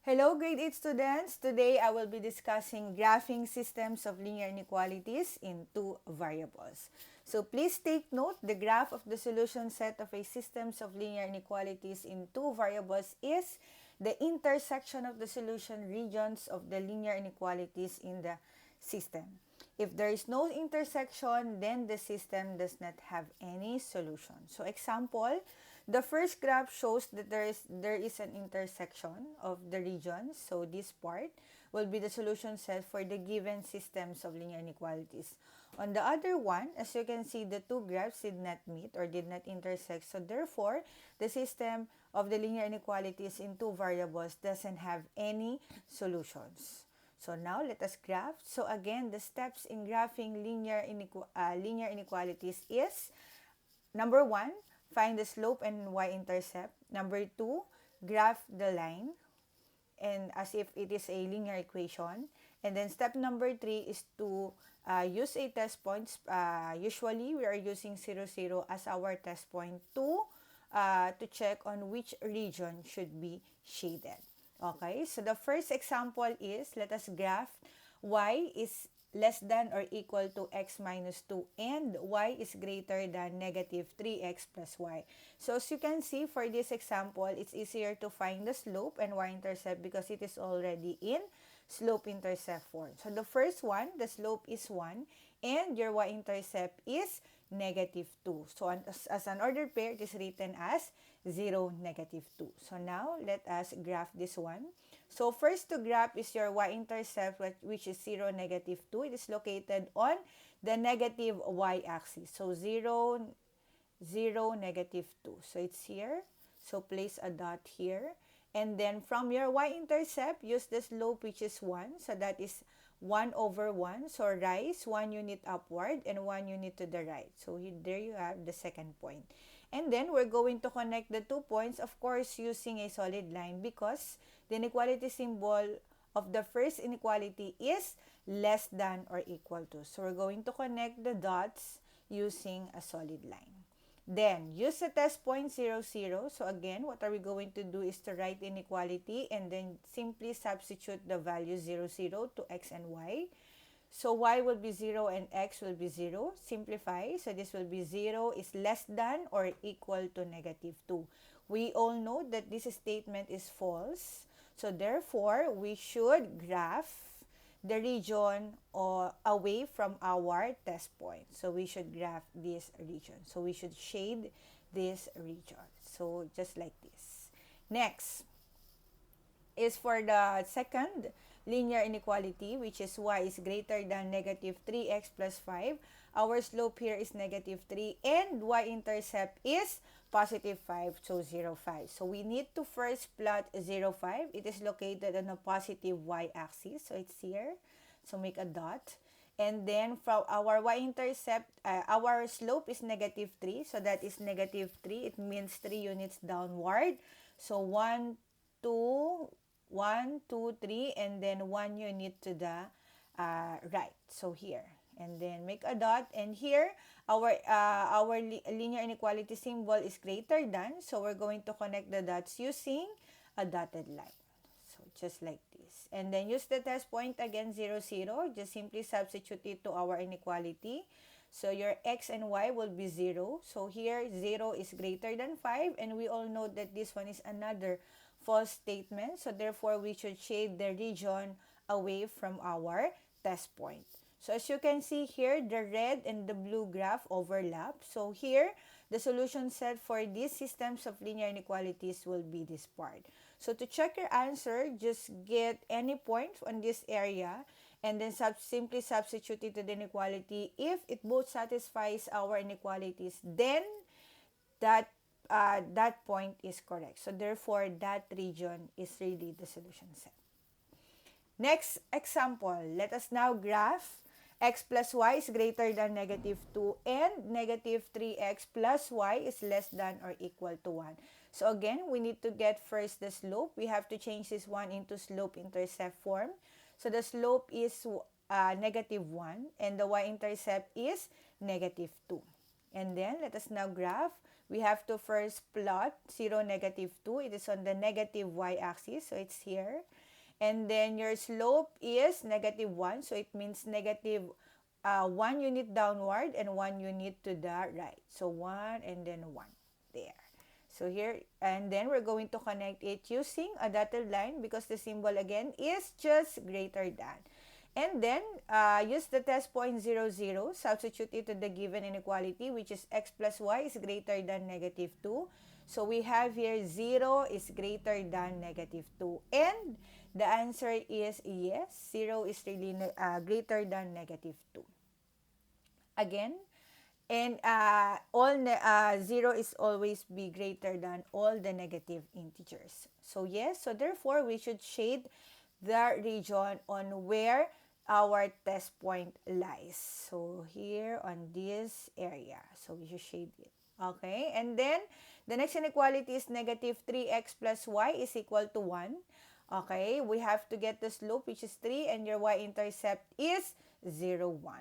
Hello, grade 8 students. Today I will be discussing graphing systems of linear inequalities in two variables. So please take note, the graph of the solution set of a systems of linear inequalities in two variables is the intersection of the solution regions of the linear inequalities in the system. If there is no intersection, then the system does not have any solution. So example, the first graph shows that there is an intersection of the regions. So this part will be the solution set for the given systems of linear inequalities. On the other one, as you can see, the two graphs did not meet or did not intersect. So therefore, the system of the linear inequalities in two variables doesn't have any solutions. So now let us graph. So again, the steps in graphing linear inequalities is number 1, find the slope and y-intercept. Number 2, graph the line and as if it is a linear equation. And then step number 3 is to use a test points. Usually we are using 0, 0 as our test point to check on which region should be shaded. Okay, so the first example is, let us graph y is less than or equal to x minus 2 and y is greater than negative 3x plus y. So as you can see, for this example, it's easier to find the slope and y-intercept because it is already in slope-intercept form. So the first one, the slope is 1 and your y-intercept is negative 2. So as an ordered pair, it is written as 0, negative 2. So now let us graph this one. So first to graph is your y-intercept, which is 0, negative 2. It is located on the negative y-axis. So 0, 0, negative 2. So it's here. So place a dot here. And then from your y-intercept, use the slope which is 1. So that is 1 over 1. So rise 1 unit upward and 1 unit to the right. So there you have the second point. And then we're going to connect the 2 points, of course, using a solid line because the inequality symbol of the first inequality is less than or equal to. So we're going to connect the dots using a solid line. Then, use the test point 0, 0. So again, what are we going to do is to write inequality and then simply substitute the value 0, 0 to x and y. So y will be 0 and x will be 0. Simplify. So this will be 0 is less than or equal to negative 2. We all know that this statement is false. So therefore, we should graph the region or away from our test point. So we should graph this region. So we should shade this region. So just like this. Next is for the second linear inequality, which is y is greater than negative 3x plus 5. Our slope here is negative 3 and y-intercept is positive 5, so 0, 5. So we need to first plot 0, 5. It is located on a positive y-axis, so it's here. So make a dot. And then from our y-intercept, our slope is negative 3, so that is negative 3. It means 3 units downward. So 1, 2, 1, 2, 3, and then 1 unit to the right. So here. And then make a dot. And here, our linear inequality symbol is greater than. So we're going to connect the dots using a dotted line. So just like this. And then use the test point again, 0, 0. Just simply substitute it to our inequality. So your x and y will be 0. So here, 0 is greater than 5. And we all know that this one is another false statement. So therefore, we should shade the region away from our test point. So as you can see here, the red and the blue graph overlap. So here, the solution set for these systems of linear inequalities will be this part. So to check your answer, just get any point on this area and then simply substitute it to the inequality. If it both satisfies our inequalities, then that point is correct. So therefore, that region is really the solution set. Next example, let us now graph x plus y is greater than negative 2 and negative 3x plus y is less than or equal to 1. So again, we need to get first the slope. We have to change this one into slope-intercept form. So the slope is negative 1 and the y-intercept is negative 2. And then let us now graph we have to first plot 0, negative 2. It is on the negative y-axis, so it's here. And then your slope is negative 1, so it means negative 1 unit downward and 1 unit to the right. So 1 and then 1 there. So here, and then we're going to connect it using a dotted line because the symbol again is just greater than. And then use the test point 0, 0, substitute it to the given inequality, which is x plus y is greater than negative 2. So we have here 0 is greater than negative 2. And the answer is yes, 0 is really greater than negative 2. Again, and 0 is always be greater than all the negative integers. So yes, so therefore we should shade the region on where our test point lies. So here on this area, so we should shade it. Okay, and then the next inequality is negative 3x plus y is equal to 1. Okay, we have to get the slope, which is 3, and your y-intercept is 0, 1.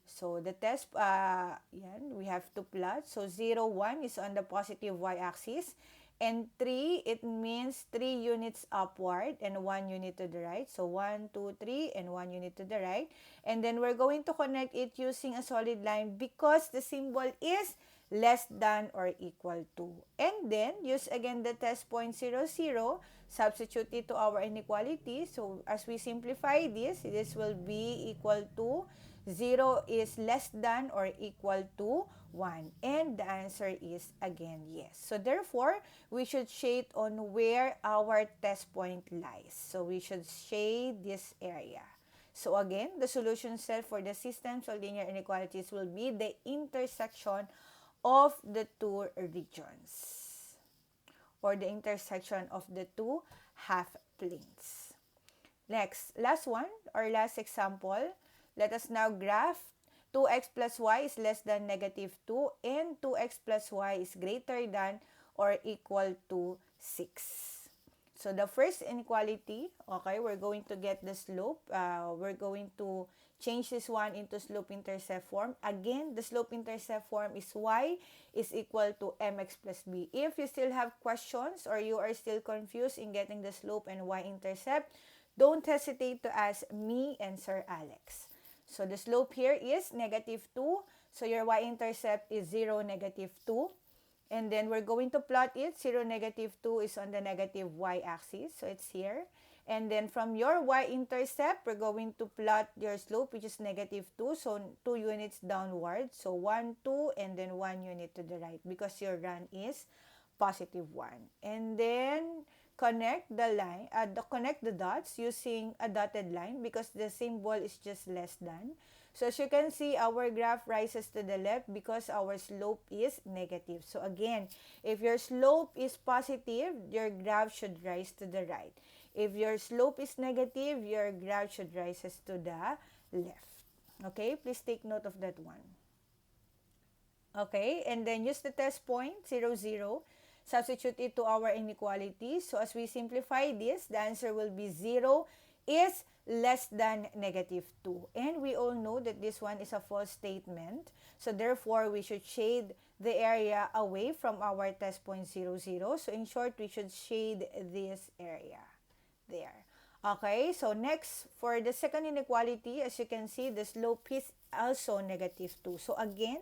So the test, we have to plot. So 0, 1 is on the positive y-axis. And 3, it means 3 units upward and 1 unit to the right. So 1, 2, 3, and 1 unit to the right. And then we're going to connect it using a solid line because the symbol is less than or equal to. And then use again the test point 0, 0. Substitute it to our inequality. So as we simplify this will be equal to 0 is less than or equal to 1. And the answer is again yes. So therefore, we should shade on where our test point lies. So we should shade this area. So again, the solution set for the systems of linear inequalities will be the intersection of the two regions, or the intersection of the two half planes. Next, last one or last example. Let us now graph 2x plus y is less than negative 2 and 2x plus y is greater than or equal to 6. So the first inequality, okay, we're going to get the slope. We're going to change this one into slope-intercept form. Again, the slope-intercept form is y is equal to mx plus b. If you still have questions or you are still confused in getting the slope and y-intercept, don't hesitate to ask me and Sir Alex. So the slope here is negative 2. So your y-intercept is 0, negative 2. And then we're going to plot it. 0, negative 2 is on the negative y-axis. So it's here. And then from your y-intercept, we're going to plot your slope, which is negative 2. So 2 units downward. So 1, 2, and then 1 unit to the right because your run is positive 1. And then connect the line, connect the dots using a dotted line because the symbol is just less than. So as you can see, our graph rises to the left because our slope is negative. So again, if your slope is positive, your graph should rise to the right. If your slope is negative, your graph should rise to the left. Okay, please take note of that one. Okay, and then use the test point 0, 0. Substitute it to our inequality. So as we simplify this, the answer will be 0 is less than negative 2. And we all know that this one is a false statement. So therefore, we should shade the area away from our test point 0, 0. So in short, we should shade this area there. Okay, so next, for the second inequality, as you can see, the slope is also negative 2. So again,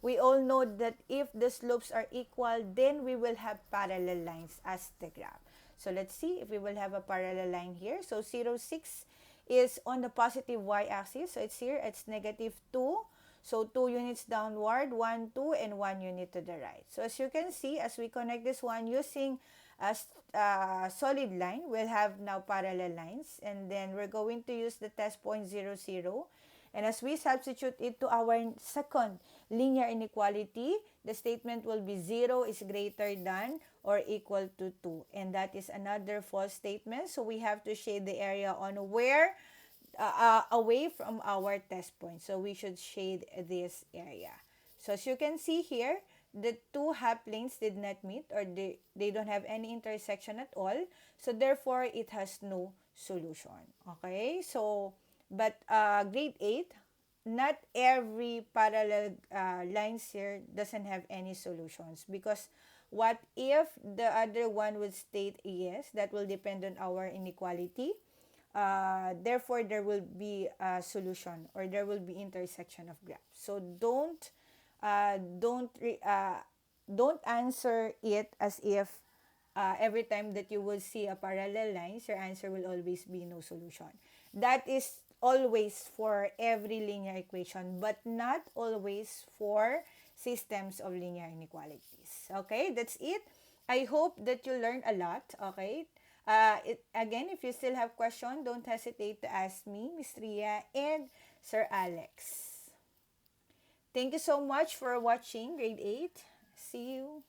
we all know that if the slopes are equal, then we will have parallel lines as the graph. So let's see if we will have a parallel line here. So 0, 6 is on the positive y-axis. So it's here, it's negative 2. So 2 units downward, 1, 2, and 1 unit to the right. So as you can see, as we connect this one using a solid line, we'll have now parallel lines. And then we're going to use the test point 0, 0. And as we substitute it to our second linear inequality, the statement will be 0 is greater than or equal to 2. And that is another false statement. So we have to shade the area on where, away from our test point. So we should shade this area. So as you can see here, the two half planes did not meet, or they don't have any intersection at all. So therefore, it has no solution. Okay, so but grade 8, not every parallel lines here doesn't have any solutions, because what if the other one would state yes, that will depend on our inequality. Therefore, there will be a solution, or there will be intersection of graphs. So uh, don't re- uh, don't answer it as if every time that you will see a parallel lines, your answer will always be no solution. That is always for every linear equation, but not always for systems of linear inequalities. Okay, that's it. I hope that you learned a lot. Okay. Again, if you still have questions, don't hesitate to ask me, Miss Ria, and Sir Alex. Thank you so much for watching grade 8. See you.